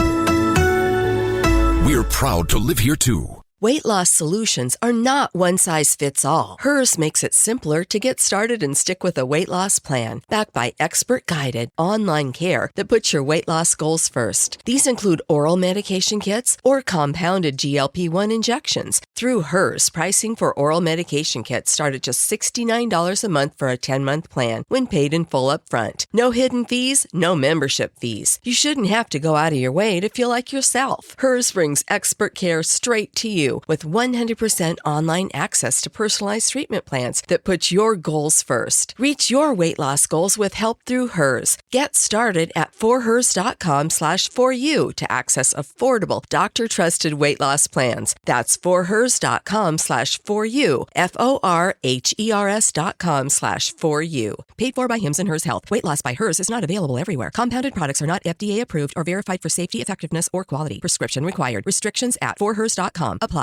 We're proud to live here too. Weight loss solutions are not one size fits all. Hers makes it simpler to get started and stick with a weight loss plan backed by expert-guided online care that puts your weight loss goals first. These include oral medication kits or compounded GLP-1 injections. Through Hers, pricing for oral medication kits start at just $69 a month for a 10-month plan when paid in full up front. No hidden fees, no membership fees. You shouldn't have to go out of your way to feel like yourself. Hers brings expert care straight to you with 100% online access to personalized treatment plans that put your goals first. Reach your weight loss goals with help through Hers. Get started at forhers.com/4u to access affordable, doctor-trusted weight loss plans. That's forhers.com/4u, forhers.com/4u. Paid for by Hims and Hers Health. Weight loss by Hers is not available everywhere. Compounded products are not FDA approved or verified for safety, effectiveness, or quality. Prescription required. Restrictions at forhers.com. Apply.